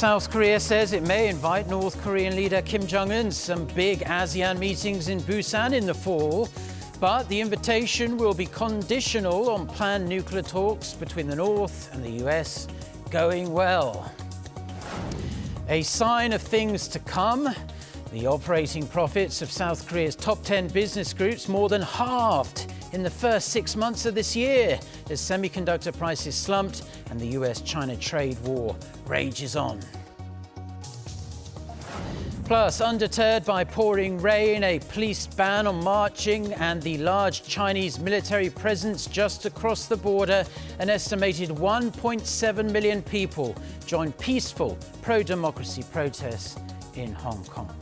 South Korea says it may invite North Korean leader Kim Jong-un to some big ASEAN meetings in Busan in the fall. But the invitation will be conditional on planned nuclear talks between the North and the US going well. A sign of things to come. The operating profits of South Korea's top 10 business groups more than halved in the first 6 months of this year as semiconductor prices slumped and the US-China trade war rages on. Plus, undeterred by pouring rain, a police ban on marching and the large Chinese military presence just across the border, an estimated 1.7 million people joined peaceful pro-democracy protests in Hong Kong.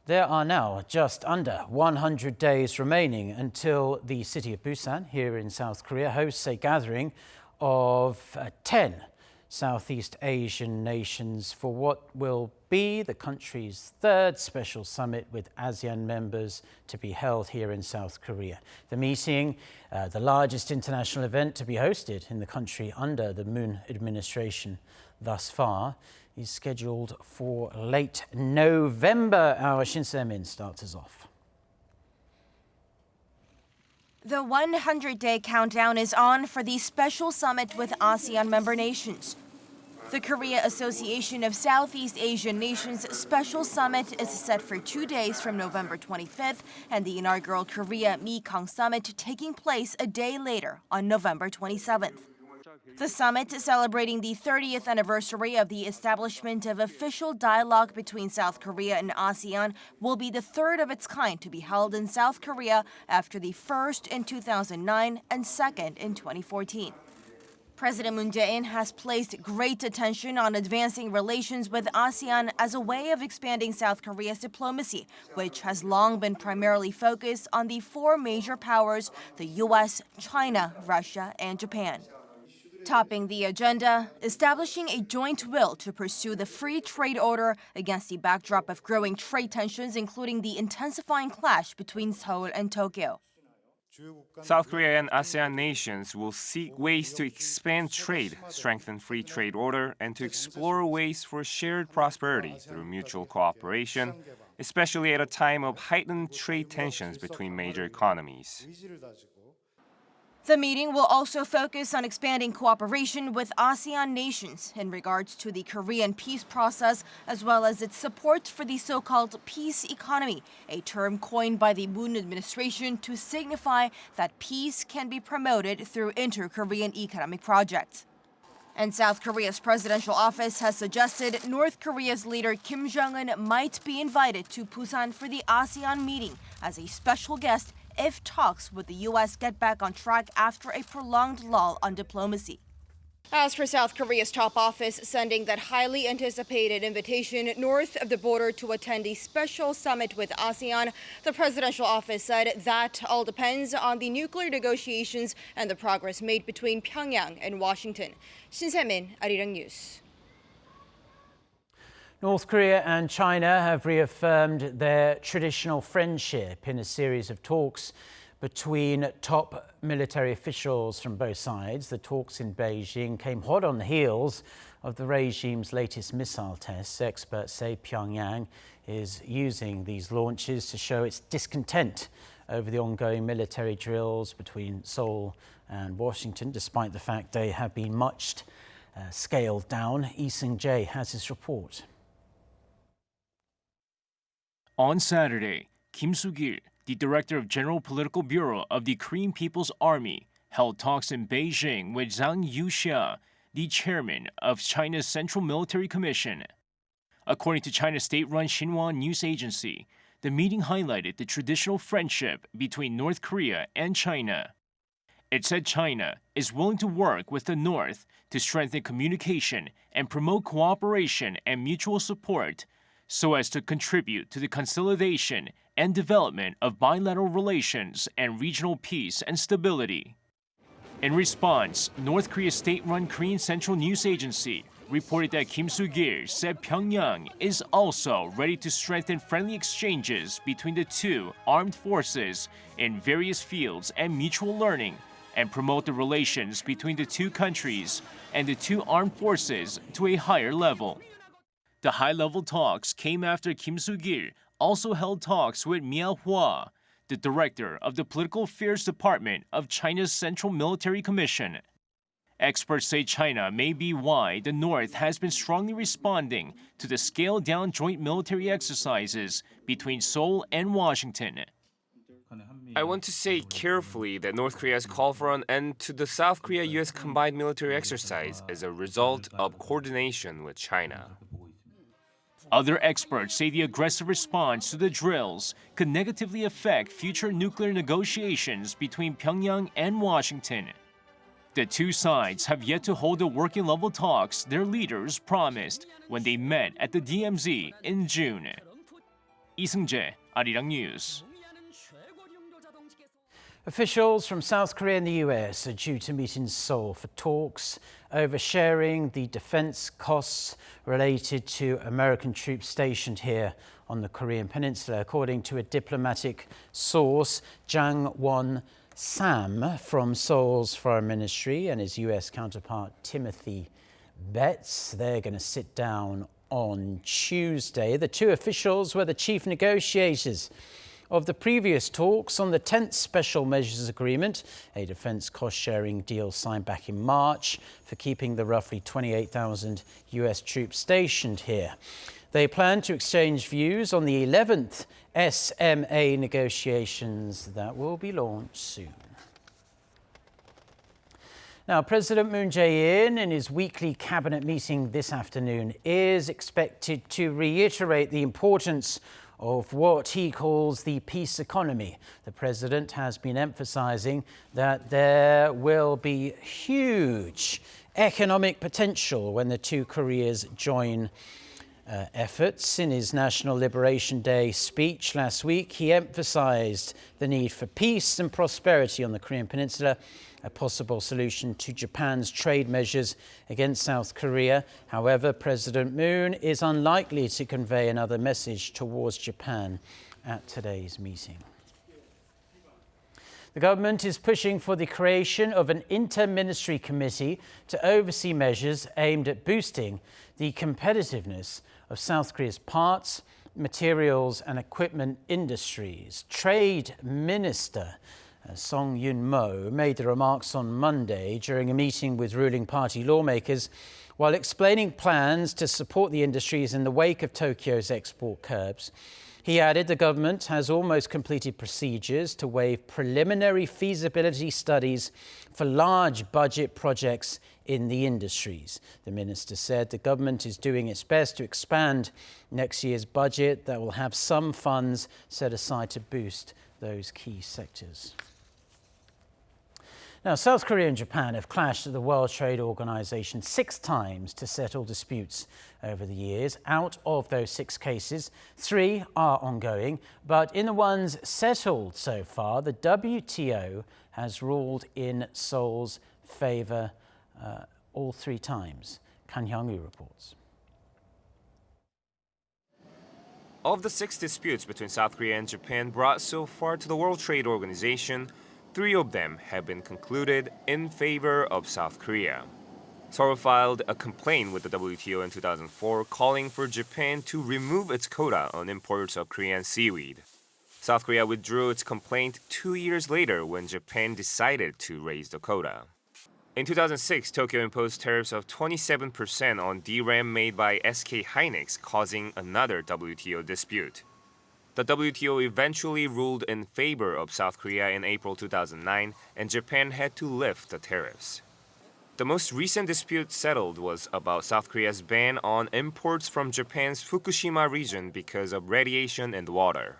There are now just under 100 days remaining until the city of Busan, here in South Korea, hosts a gathering of 10 Southeast Asian nations for what will be the country's third special summit with ASEAN members to be held here in South Korea. The meeting, the largest international event to be hosted in the country under the Moon administration thus far, is scheduled for late November. Our Shin Se-min starts us off. The 100-day countdown is on for the special summit with ASEAN member nations. The Korea Association of Southeast Asian Nations special summit is set for 2 days from November 25th, and the inaugural Korea-Mekong summit taking place a day later on November 27th. The summit, celebrating the 30th anniversary of the establishment of official dialogue between South Korea and ASEAN, will be the third of its kind to be held in South Korea after the first in 2009 and second in 2014. President Moon Jae-in has placed great attention on advancing relations with ASEAN as a way of expanding South Korea's diplomacy, which has long been primarily focused on the four major powers, the US, China, Russia, and Japan. Topping the agenda, establishing a joint will to pursue the free trade order against the backdrop of growing trade tensions, including the intensifying clash between Seoul and Tokyo. South Korea and ASEAN nations will seek ways to expand trade, strengthen free trade order, and to explore ways for shared prosperity through mutual cooperation, especially at a time of heightened trade tensions between major economies. The meeting will also focus on expanding cooperation with ASEAN nations in regards to the Korean peace process, as well as its support for the so-called peace economy, a term coined by the Moon administration to signify that peace can be promoted through inter-Korean economic projects. And South Korea's presidential office has suggested North Korea's leader Kim Jong-un might be invited to Busan for the ASEAN meeting as a special guest if talks with the U.S. get back on track after a prolonged lull on diplomacy. As for South Korea's top office sending that highly anticipated invitation north of the border to attend a special summit with ASEAN, the presidential office said that all depends on the nuclear negotiations and the progress made between Pyongyang and Washington. Shin Se-min, Arirang News. North Korea and China have reaffirmed their traditional friendship in a series of talks between top military officials from both sides. The talks in Beijing came hot on the heels of the regime's latest missile tests. Experts say Pyongyang is using these launches to show its discontent over the ongoing military drills between Seoul and Washington, despite the fact they have been much scaled down. Lee Seung-jae has his report. On Saturday, Kim Soo-gil, the director of General Political Bureau of the Korean People's Army, held talks in Beijing with Zhang Yuxia, the chairman of China's Central Military Commission. According to China's state-run Xinhua news agency, the meeting highlighted the traditional friendship between North Korea and China. It said China is willing to work with the North to strengthen communication and promote cooperation and mutual support so as to contribute to the consolidation and development of bilateral relations and regional peace and stability. In response, North Korea's state-run Korean Central News Agency reported that Kim Soo-gil said Pyongyang is also ready to strengthen friendly exchanges between the two armed forces in various fields and mutual learning, and promote the relations between the two countries and the two armed forces to a higher level. The high-level talks came after Kim Soo-gil also held talks with Mia Hua, the director of the Political Affairs Department of China's Central Military Commission. Experts say China may be why the North has been strongly responding to the scaled-down joint military exercises between Seoul and Washington. I want to say carefully that North Korea's call for an end to the South Korea-US combined military exercise is a result of coordination with China. Other experts say the aggressive response to the drills could negatively affect future nuclear negotiations between Pyongyang and Washington. The two sides have yet to hold the working-level talks their leaders promised when they met at the DMZ in June. 이승재, Arirang News. Officials from South Korea and the US are due to meet in Seoul for talks over sharing the defense costs related to American troops stationed here on the Korean Peninsula, according to a diplomatic source, Jang Won-sam from Seoul's Foreign Ministry and his US counterpart Timothy Betts. They're going to sit down on Tuesday. The two officials were the chief negotiators of the previous talks on the 10th Special Measures Agreement, a defense cost-sharing deal signed back in March for keeping the roughly 28,000 US troops stationed here. They plan to exchange views on the 11th SMA negotiations that will be launched soon. Now, President Moon Jae-in, in his weekly cabinet meeting this afternoon, is expected to reiterate the importance of what he calls the peace economy. The president has been emphasizing that there will be huge economic potential when the two Koreas join efforts. In his National Liberation Day speech last week, he emphasized the need for peace and prosperity on the Korean Peninsula, a possible solution to Japan's trade measures against South Korea. However, President Moon is unlikely to convey another message towards Japan at today's meeting. The government is pushing for the creation of an inter-ministry committee to oversee measures aimed at boosting the competitiveness of South Korea's parts, materials and equipment industries. Trade Minister Song Yun-mo made the remarks on Monday during a meeting with ruling party lawmakers while explaining plans to support the industries in the wake of Tokyo's export curbs. He added the government has almost completed procedures to waive preliminary feasibility studies for large budget projects in the industries. The minister said the government is doing its best to expand next year's budget that will have some funds set aside to boost those key sectors. Now, South Korea and Japan have clashed at the World Trade Organization 6 times to settle disputes over the years. Out of those 6 cases, 3 are ongoing. But in the ones settled so far, the WTO has ruled in Seoul's favor all 3 times. Kan Hyung-woo reports. Of the 6 disputes between South Korea and Japan brought so far to the World Trade Organization, 3 of them have been concluded in favor of South Korea. Seoul filed a complaint with the WTO in 2004 calling for Japan to remove its quota on imports of Korean seaweed. South Korea withdrew its complaint 2 years later when Japan decided to raise the quota. In 2006, Tokyo imposed tariffs of 27% on DRAM made by SK hynix, causing another WTO dispute. The WTO eventually ruled in favor of South Korea in April 2009, and Japan had to lift the tariffs. The most recent dispute settled was about South Korea's ban on imports from Japan's Fukushima region because of radiation and water.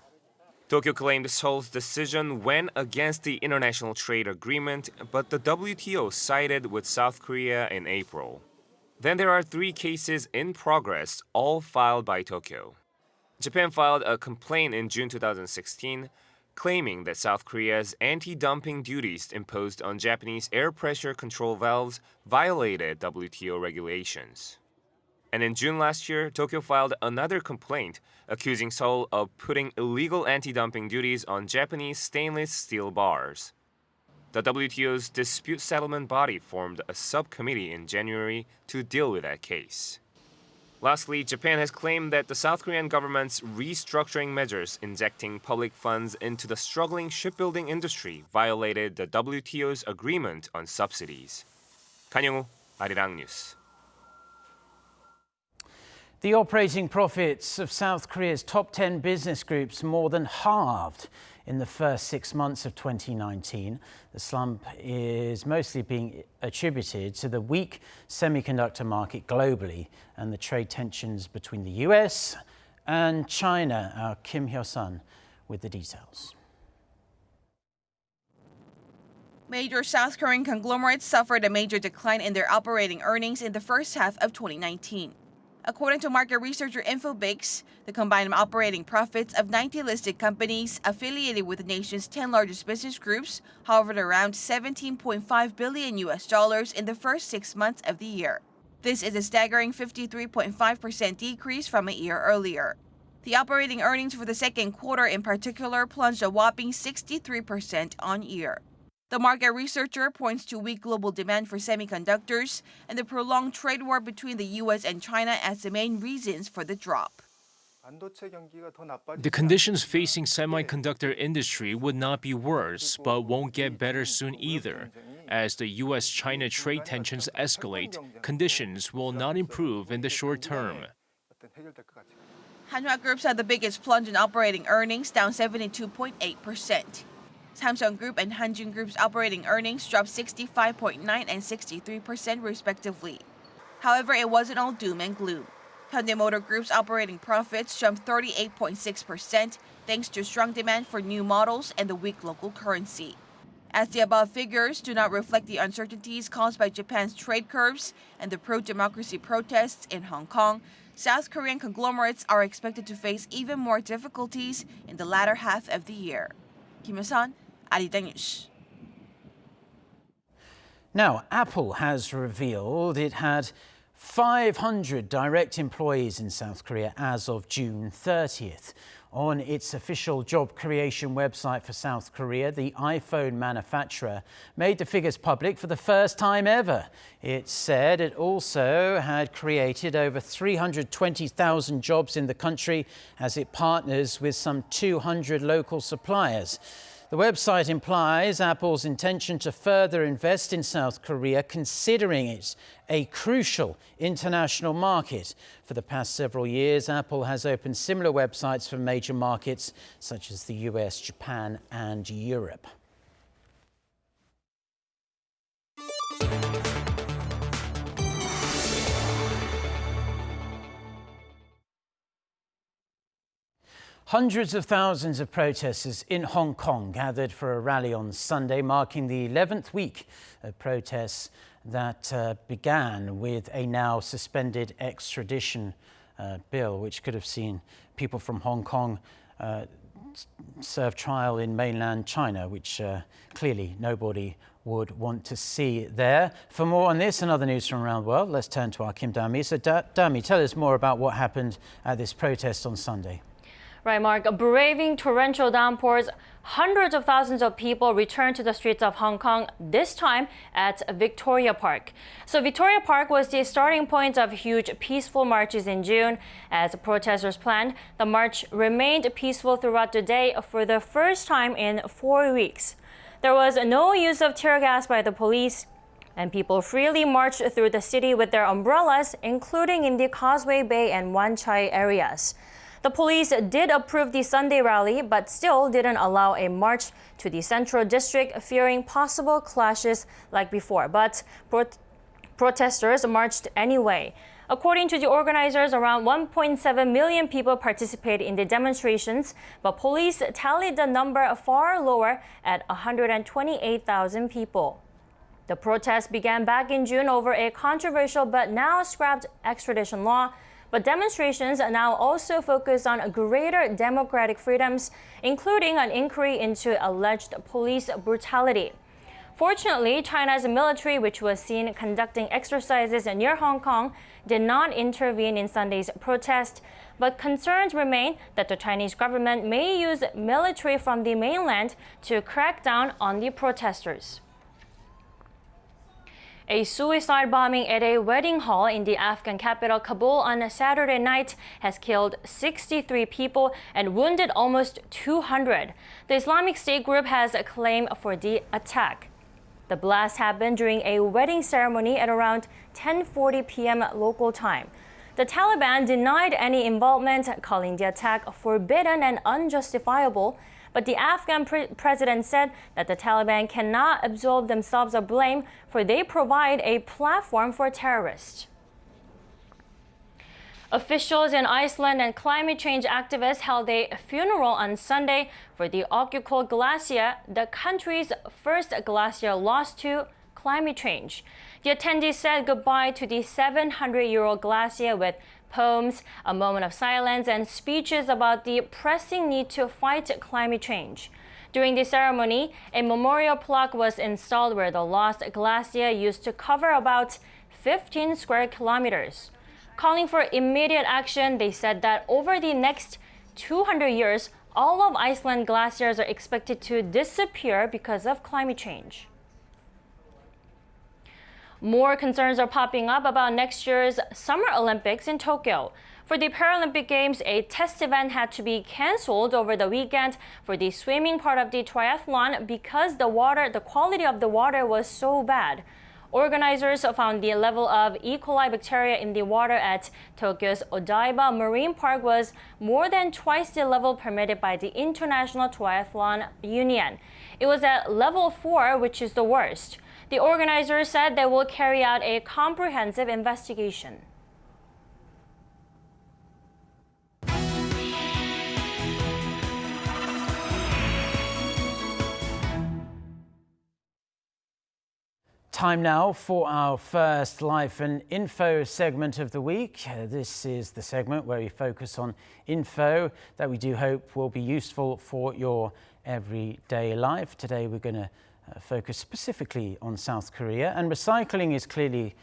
Tokyo claimed Seoul's decision went against the international trade agreement, but the WTO sided with South Korea in April. Then there are 3 cases in progress, all filed by Tokyo. Japan filed a complaint in June 2016, claiming that South Korea's anti-dumping duties imposed on Japanese air pressure control valves violated WTO regulations. And in June last year, Tokyo filed another complaint accusing Seoul of putting illegal anti-dumping duties on Japanese stainless steel bars. The WTO's dispute settlement body formed a subcommittee in January to deal with that case. Lastly, Japan has claimed that the South Korean government's restructuring measures injecting public funds into the struggling shipbuilding industry violated the WTO's agreement on subsidies. 간영우, Arirang News. The operating profits of South Korea's top 10 business groups more than halved in the first 6 months of 2019. The slump is mostly being attributed to the weak semiconductor market globally and the trade tensions between the US and China. Our Kim Hyo-sun with the details. Major South Korean conglomerates suffered a major decline in their operating earnings in the first half of 2019. According to market researcher Infobix, the combined operating profits of 90 listed companies affiliated with the nation's 10 largest business groups hovered around $17.5 billion in the first 6 months of the year. This is a staggering 53.5% decrease from a year earlier. The operating earnings for the second quarter in particular plunged a whopping 63% on year. The market researcher points to weak global demand for semiconductors and the prolonged trade war between the US and China as the main reasons for the drop. The conditions facing semiconductor industry would not be worse, but won't get better soon either. As the US-China trade tensions escalate, conditions will not improve in the short term. Hanwha Group had the biggest plunge in operating earnings, down 72.8%. Samsung Group and Hanjin Group's operating earnings dropped 65.9% and 63% respectively. However, it wasn't all doom and gloom. Hyundai Motor Group's operating profits jumped 38.6% thanks to strong demand for new models and the weak local currency. As the above figures do not reflect the uncertainties caused by Japan's trade curbs and the pro-democracy protests in Hong Kong, South Korean conglomerates are expected to face even more difficulties in the latter half of the year. Kim Hyo-sun, Arirang News. Now, Apple has revealed it had 500 direct employees in South Korea as of June 30th. On its official job creation website for South Korea, the iPhone manufacturer made the figures public for the first time ever. It said it also had created over 320,000 jobs in the country as it partners with some 200 local suppliers. The website implies Apple's intention to further invest in South Korea, considering it a crucial international market. For the past several years, Apple has opened similar websites for major markets such as the US, Japan, and Europe. Hundreds of thousands of protesters in Hong Kong gathered for a rally on Sunday, marking the 11th week of protests that began with a now suspended extradition bill, which could have seen people from Hong Kong serve trial in mainland China, which clearly nobody would want to see there. For more on this and other news from around the world, let's turn to our Kim Da-mi. So Da-mi, tell us more about what happened at this protest on Sunday. Right, Mark. Braving torrential downpours, hundreds of thousands of people returned to the streets of Hong Kong, this time at Victoria Park. So Victoria Park was the starting point of huge peaceful marches in June. As protesters planned, the march remained peaceful throughout the day for the first time in 4 weeks. There was no use of tear gas by the police, and people freely marched through the city with their umbrellas, including in the Causeway Bay and Wan Chai areas. The police did approve the Sunday rally, but still didn't allow a march to the Central District, fearing possible clashes like before. But protesters marched anyway. According to the organizers, around 1.7 million people participated in the demonstrations, but police tallied the number far lower at 128,000 people. The protest began back in June over a controversial but now scrapped extradition law. But demonstrations now also focus on greater democratic freedoms, including an inquiry into alleged police brutality. Fortunately, China's military, which was seen conducting exercises near Hong Kong, did not intervene in Sunday's protest, but concerns remain that the Chinese government may use military from the mainland to crack down on the protesters. A suicide bombing at a wedding hall in the Afghan capital Kabul on Saturday night has killed 63 people and wounded almost 200. The Islamic State group has a claim for the attack. The blast happened during a wedding ceremony at around 10:40 p.m. local time. The Taliban denied any involvement, calling the attack forbidden and unjustifiable. But the Afghan president said that the Taliban cannot absolve themselves of blame, for they provide a platform for terrorists. Officials in Iceland and climate change activists held a funeral on Sunday for the occupied glacier, the country's first glacier lost to climate change. The attendees said goodbye to the 700-year-old glacier with poems, a moment of silence, and speeches about the pressing need to fight climate change. During the ceremony, a memorial plaque was installed where the lost glacier used to cover about 15 square kilometers. Calling for immediate action, they said that over the next 200 years, all of Iceland's glaciers are expected to disappear because of climate change. More concerns are popping up about next year's Summer Olympics in Tokyo. For the Paralympic Games, a test event had to be canceled over the weekend for the swimming part of the triathlon because the quality of the water was so bad. Organizers found the level of E. coli bacteria in the water at Tokyo's Odaiba Marine Park was more than twice the level permitted by the International Triathlon Union. It was at level 4, which is the worst. The organizers said they will carry out a comprehensive investigation. Time now for our first Life and Info segment of the week. This is the segment where we focus on info that we do hope will be useful for your everyday life. Today we're going to focus specifically on South Korea, and recycling is clearly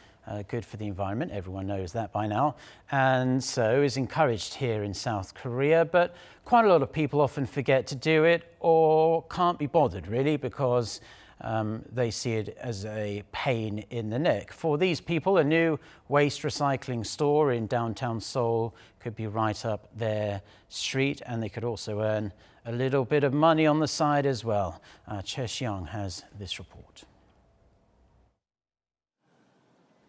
good for the environment. Everyone knows that by now, and so is encouraged here in South Korea, but quite a lot of people often forget to do it or can't be bothered really because they see it as a pain in the neck. For these people, a new waste recycling store in downtown Seoul could be right up their street, and they could also earn a little bit of money on the side as well. Che Xiang has this report.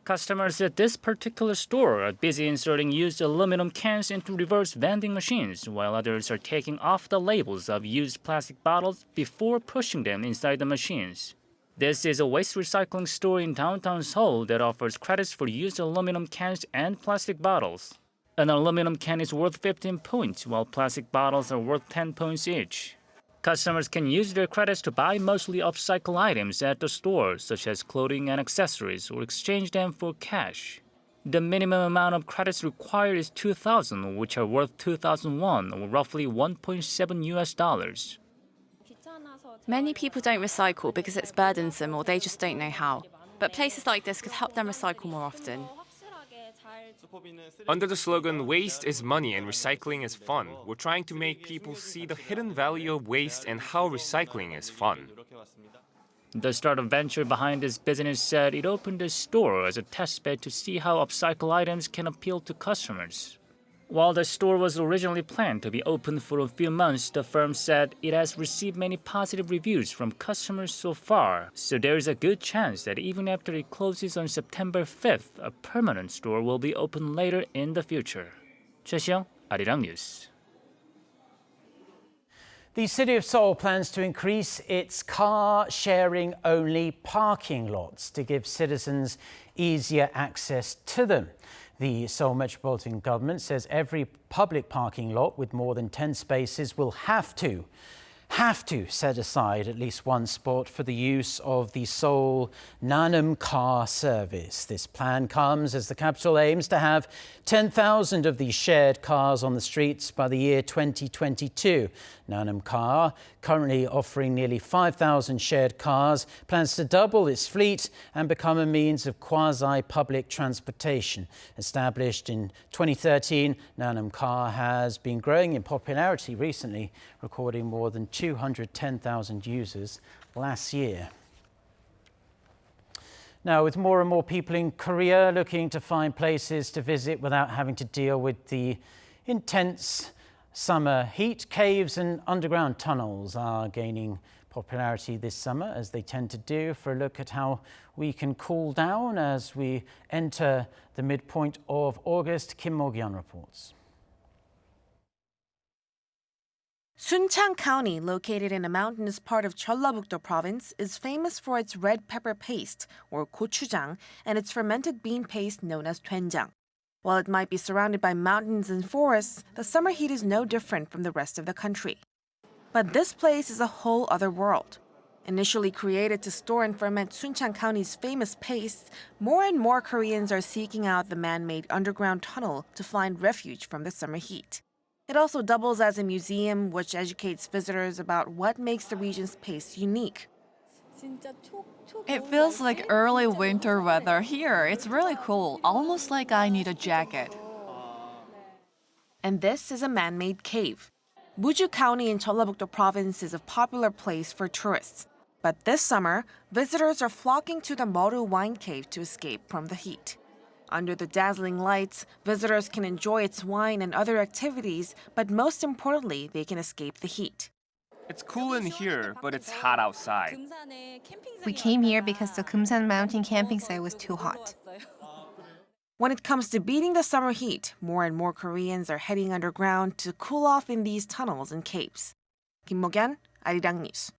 Customers at this particular store are busy inserting used aluminum cans into reverse vending machines, while others are taking off the labels of used plastic bottles before pushing them inside the machines. This is a waste recycling store in downtown Seoul that offers credits for used aluminum cans and plastic bottles. An aluminum can is worth 15 points, while plastic bottles are worth 10 points each. Customers can use their credits to buy mostly upcycle items at the store, such as clothing and accessories, or exchange them for cash. The minimum amount of credits required is 2,000, which are worth 2,000 won, or roughly $1.7 US. Many people don't recycle because it's burdensome or they just don't know how. But places like this could help them recycle more often. Under the slogan, "Waste is money and recycling is fun," we're trying to make people see the hidden value of waste and how recycling is fun. The startup venture behind this business said it opened a store as a testbed to see how upcycle items can appeal to customers. While the store was originally planned to be open for a few months, the firm said it has received many positive reviews from customers so far, so there is a good chance that even after it closes on September 5th, a permanent store will be open later in the future. Che Xiang, Arirang News. The city of Seoul plans to increase its car-sharing-only parking lots to give citizens easier access to them. The Seoul Metropolitan Government says every public parking lot with more than 10 spaces will have to have to set aside at least one spot for the use of the Seoul Naneum car service. This plan comes as the capital aims to have 10,000 of these shared cars on the streets by the year 2022. Naneum Car, currently offering nearly 5,000 shared cars, plans to double its fleet and become a means of quasi-public transportation. Established in 2013, Naneum Car has been growing in popularity recently, recording more than 210,000 users last year. Now, with more and more people in Korea looking to find places to visit without having to deal with the intense summer heat, caves and underground tunnels are gaining popularity this summer, as they tend to do. For a look at how we can cool down as we enter the midpoint of August, Kim Mo-kyun reports. Suncheon County, located in a mountainous part of Jeollabuk-do province, is famous for its red pepper paste, or gochujang, and its fermented bean paste known as doenjang. While it might be surrounded by mountains and forests, the summer heat is no different from the rest of the country. But this place is a whole other world. Initially created to store and ferment Suncheon County's famous paste, more and more Koreans are seeking out the man-made underground tunnel to find refuge from the summer heat. It also doubles as a museum which educates visitors about what makes the region's paste unique. It feels like early winter weather here. It's really cool, almost like I need a jacket. And this is a man-made cave. Muju County in Jeollabuk-do province is a popular place for tourists. But this summer, visitors are flocking to the Moru wine cave to escape from the heat. Under the dazzling lights, visitors can enjoy its wine and other activities, but most importantly, they can escape the heat. It's cool in here, but it's hot outside. We came here because the Kumsan mountain camping site was too hot. When it comes to beating the summer heat, more and more Koreans are heading underground to cool off in these tunnels and caves. Kim Mo-kyun, Arirang News.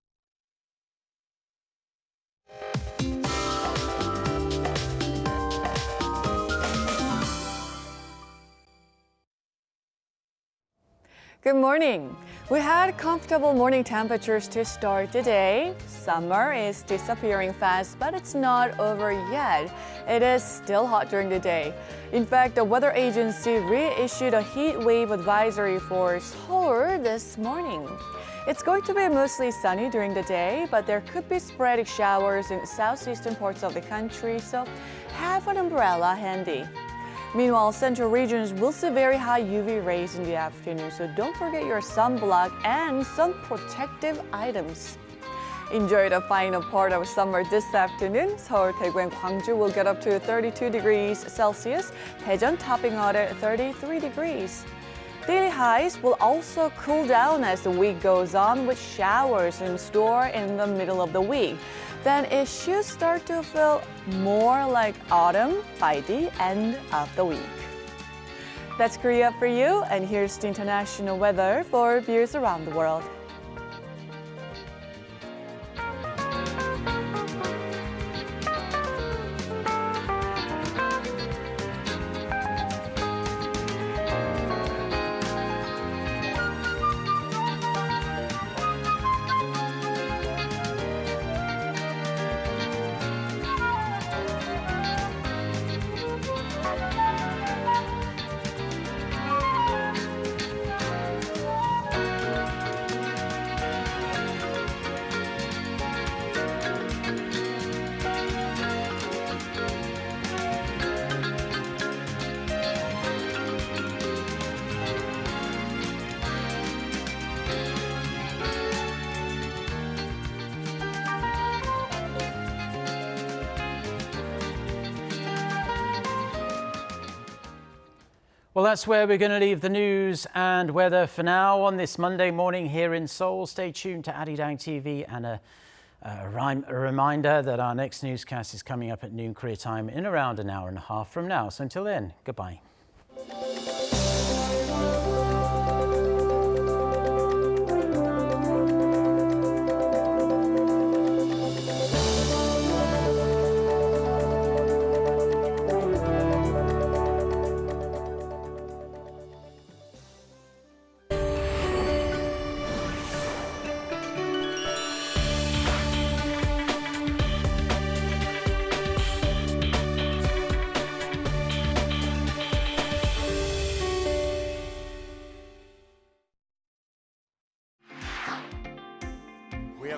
Good morning. We had comfortable morning temperatures to start the day. Summer is disappearing fast, but it's not over yet. It is still hot during the day. In fact, the weather agency reissued a heat wave advisory for Seoul this morning. It's going to be mostly sunny during the day, but there could be sporadic showers in southeastern parts of the country, so have an umbrella handy. Meanwhile, central regions will see very high UV rays in the afternoon, so don't forget your sunblock and sun protective items. Enjoy the final part of summer this afternoon. Seoul, Daegu, and Gwangju will get up to 32 degrees Celsius, Daejeon topping out at 33 degrees. Daily highs will also cool down as the week goes on, with showers in store in the middle of the week. Then it should start to feel more like autumn by the end of the week. That's Korea for you, and here's the international weather for viewers around the world. Well, that's where we're going to leave the news and weather for now on this Monday morning here in Seoul. Stay tuned to Arirang TV, and a reminder that our next newscast is coming up at noon Korea time in around an hour and a half from now. So until then, goodbye.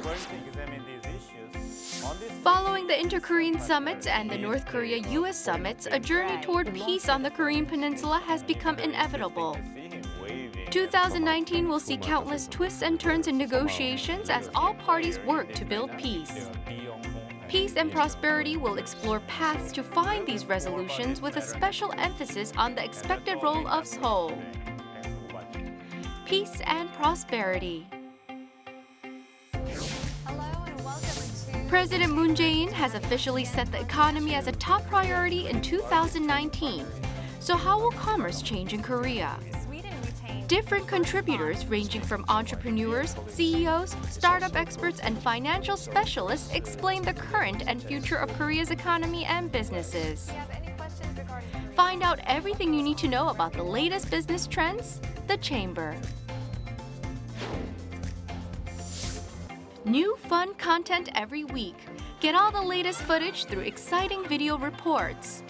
going to examine these issues. Following the Inter-Korean summits and the North Korea-US summits, a journey toward peace on the Korean peninsula has become inevitable. 2019 will see countless twists and turns in negotiations as all parties work to build peace. Peace and Prosperity will explore paths to find these resolutions with a special emphasis on the expected role of Seoul. Peace and Prosperity. President Moon Jae-in has officially set the economy as a top priority in 2019. So how will commerce change in Korea? Different contributors ranging from entrepreneurs, CEOs, startup experts, and financial specialists explain the current and future of Korea's economy and businesses. Find out everything you need to know about the latest business trends, The Chamber. New fun content every week. Get all the latest footage through exciting video reports.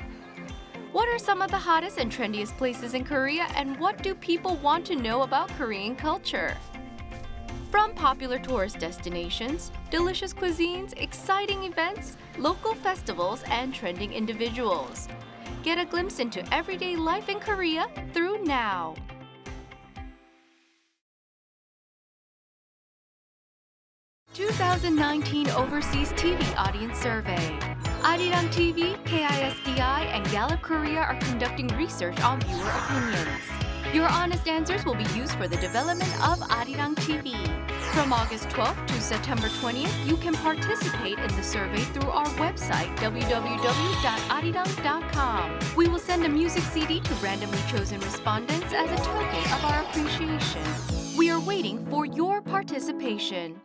What are some of the hottest and trendiest places in Korea, and what do people want to know about Korean culture? From popular tourist destinations, delicious cuisines, exciting events, local festivals, and trending individuals. Get a glimpse into everyday life in Korea through Now. (2019) Overseas TV Audience Survey. Arirang TV, KISDI, and Gallup Korea are conducting research on viewer opinions. Your honest answers will be used for the development of Arirang TV. From August 12th to September 20th, you can participate in the survey through our website, www.arirang.com. We will send a music CD to randomly chosen respondents as a token of our appreciation. We are waiting for your participation.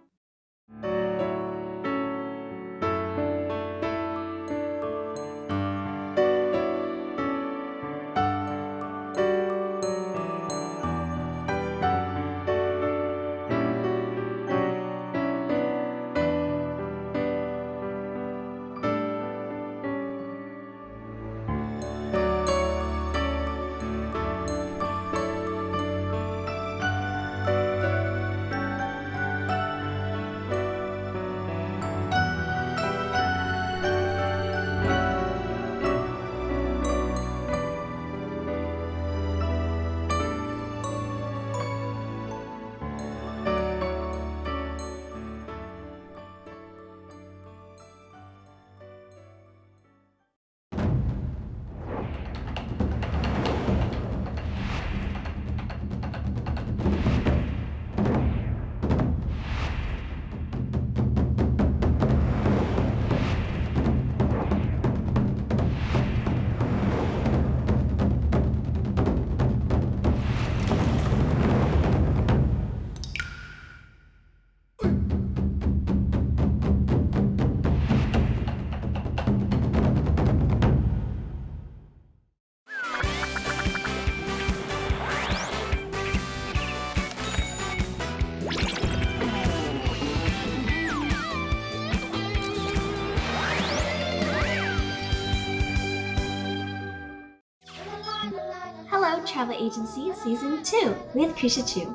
Travel Agency Season 2 with Krisha Chu.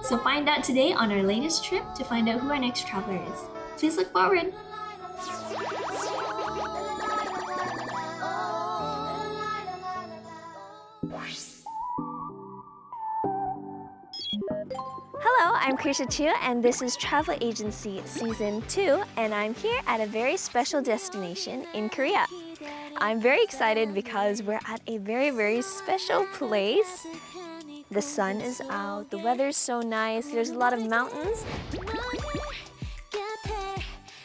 So find out today on our latest trip to find out who our next traveler is. Please look forward. Hello, I'm Krisha Chu and this is Travel Agency Season 2 and I'm here at a very special destination in Korea. I'm very excited because we're at a very special place. The sun is out, the weather's so nice, there's a lot of mountains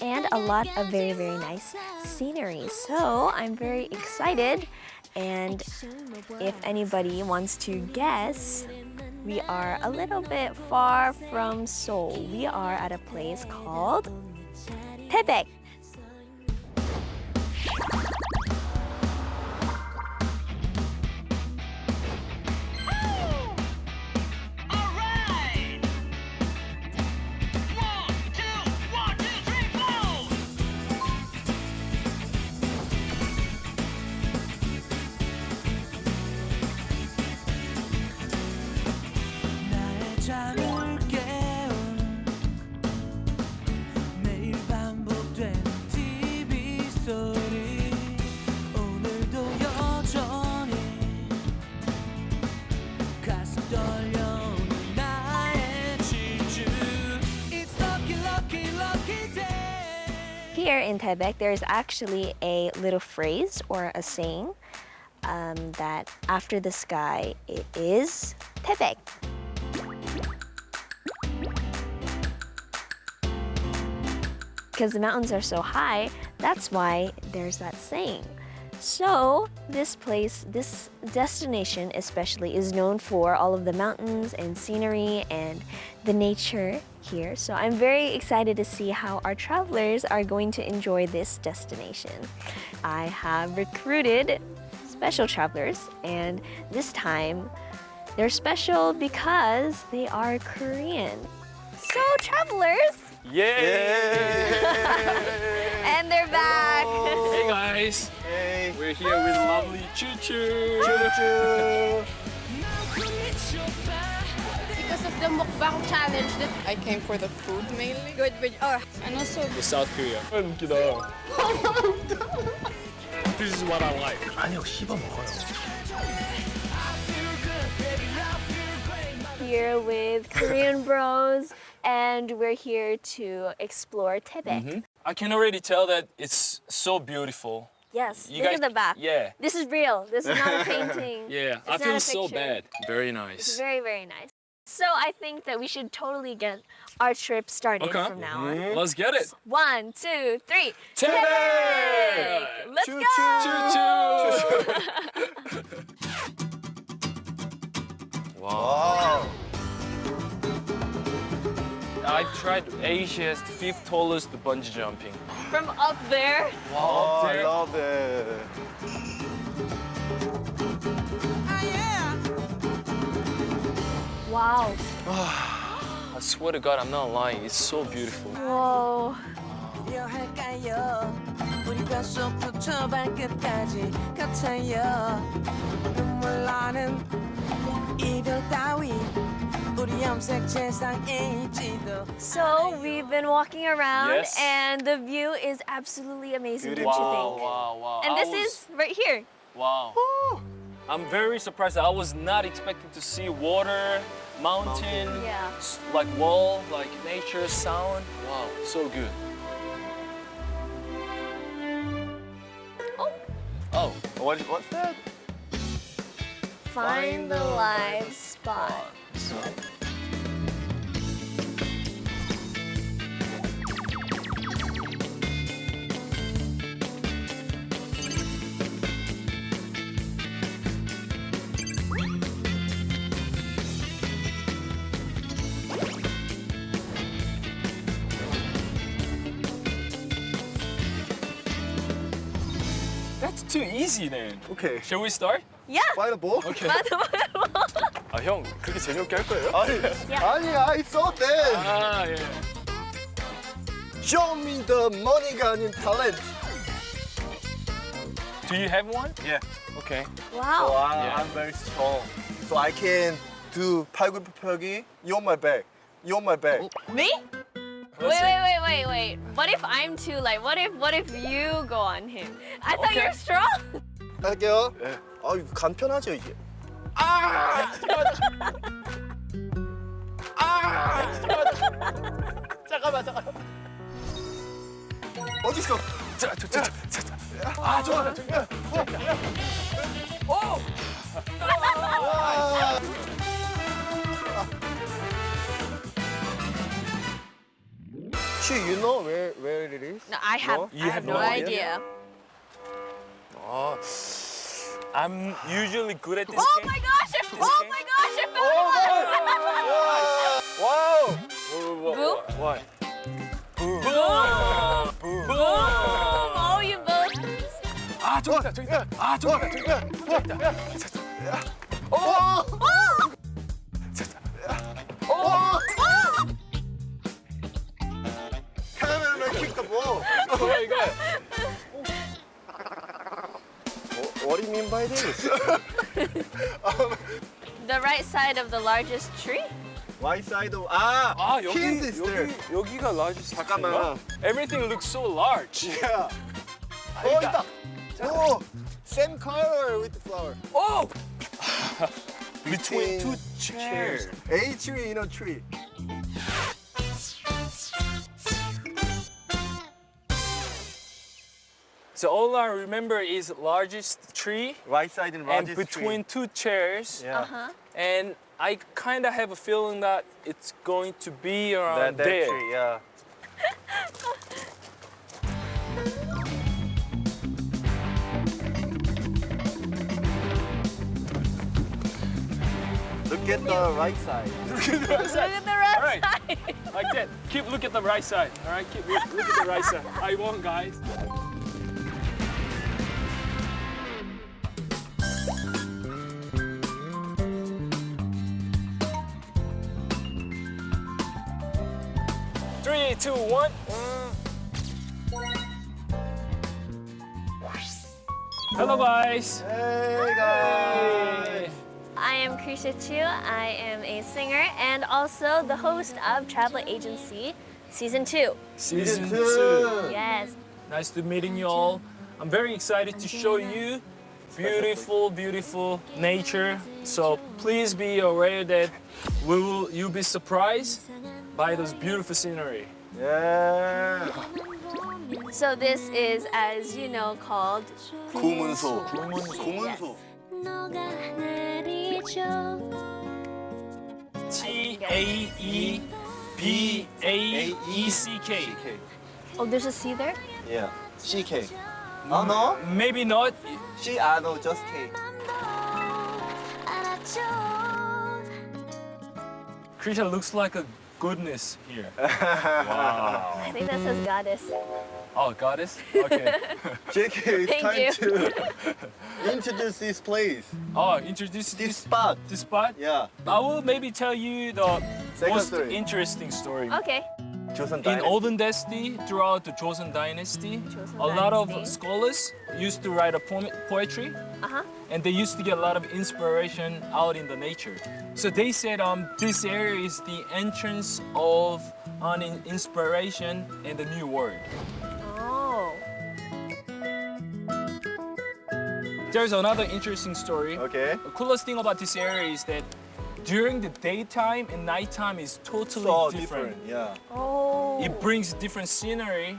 and a lot of very nice scenery. So I'm very excited, and if anybody wants to guess, we are a little bit far from Seoul. We are at a place called Taebaek. in Taebaek, there is actually a little phrase or a saying that after the sky, it is Taebaek. Because the mountains are so high, that's why there's that saying. So this place, this destination especially, is known for all of the mountains and scenery and the nature here. So I'm very excited to see how our travelers are going to enjoy this destination. I have recruited special travelers, and this time they're special because they are Korean. So travelers! Yay! And they're back! Hey guys! Hey! We're here with lovely Choo-Choo! Choo-choo! Because of the mukbang challenge that I came for the food mainly. Good. And also The South Korea. 웃기다. This is what I like. 아니요, 씹어 먹어요. Here with Korean bros, and we're here to explore Taebaek. I can already tell that it's so beautiful. Yes, You look guys- at the back. Yeah. This is real. This is not a painting. Yeah, It's I not feel a so picture. bad. Very It's nice. very, very nice. So I think that we should totally get our trip started Okay. from now on. Let's get it. 1, 2, 3. Taebaek! Let's go! Wow. I tried Asia's 5th tallest bungee jumping. From up there. Wow, I love it. Wow. I swear to God, I'm not lying. It's so beautiful. Whoa. So we've been walking around, Yes. and the view is absolutely amazing, don't you Wow, think? wow, wow. And I this was- is right here. Wow. I'm very surprised. I was not expecting to see water, mountain, Yeah. like wall, like nature, sound. Wow, so good. Oh. What's that? Find the live spot. That's too easy then. Okay. Shall we start? Yeah. Find a ball? Okay. 맞아, 맞아. 아, 형, 그렇게 재미없게 할 거예요? 아니, I saw that. 아, 예. Show me the money가 아닌 talent. Do you have one? Yeah. Okay. So Wow. I'm very strong. So I can do 팔굽혀펴기. You on my back. You on my back. Me? Let's Wait. What if I'm too light? What if you go on him? I thought Okay. you're strong. 할게요. 아, 이거 간편하죠 이게. 잠깐만. 어디 있어? 아, 좋아. 오! She, you know where it is? No, I have, No? I have no idea. 아, I'm usually good at this Oh game. my gosh! I found it! Wow! Why? Boom! Oh, you both. 아, 저기 있다. 아, 저기 있다. Cameraman kick the ball. 이거. What do you mean by this? The right side of the largest tree? Right side of 아, hint is there. 여기가 largest. 잠깐만. Everything looks so large. Yeah. 있다. 오, same color with the flower. Oh! Between two chairs. A tree in a tree. So all I remember is largest tree. Right side and and largest between two chairs. Yeah. And I kind of have a feeling that it's going to be around that there. tree, yeah. Look at the right side. Look at the right side. Look at the right All right. side. Like that. Keep look at the right side. All right. Keep look at the right side. I won't, guys. Three, two, one. Hello, guys. Hey, guys. I am Krisha Chu. I am a singer and also the host of Travel Agency Season 2. Season 2. Yes. Nice to meeting you all. I'm very excited to show you beautiful, beautiful nature. So please be aware that you'll be surprised by those beautiful scenery. Yeah. So this is, as you know, called 구문소. 구문소. Taebaek. Oh, there's a C there? Yeah. CK. Oh, no? Maybe not. C, no, just K. Krisha looks like a goodness here. Wow. I think that says goddess. Oh, goddess? Okay. JK, it's Thank time you. to introduce this place. Oh, introduce This spot. this spot? Yeah. I will maybe tell you the Second most story. interesting story. Okay. Joseon In Dynasty. olden dynasty, throughout the Joseon dynasty, a lot of scholars used to write poetry, and they used to get a lot of inspiration out in the nature. So they said this area is the entrance of an inspiration in the new world. Oh. There's another interesting story. Okay. The coolest thing about this area is that during the daytime and nighttime is totally So different. Yeah. Oh. It brings different scenery.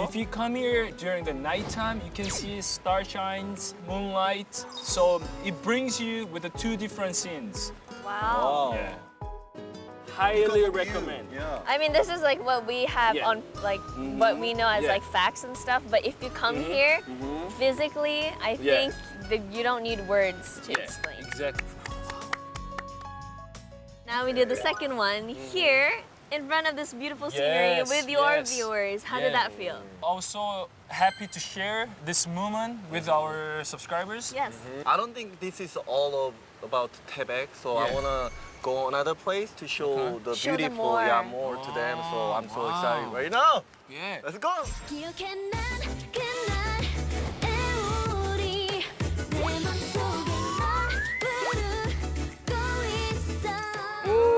If you come here during the nighttime, you can see star shines, moonlight. So it brings you with the two different scenes. Wow. Yeah. Highly recommend. Yeah. I mean, this is like what we have Yeah. on, like, what we know as Yeah. like facts and stuff. But if you come here physically, I Yeah. think that you don't need words to Yeah, explain. exactly. Now we do the second one here in front of this beautiful scenery Yes, with your yes. viewers. How did Yeah. that feel? I was so happy to share this moment with our subscribers. Yes. I don't think this is all about Taebaek, so I Yeah. wanna go another place to show the Show them beautiful, more. more to them. So I'm so Wow. excited right now. Yeah. Let's go. 기억해 난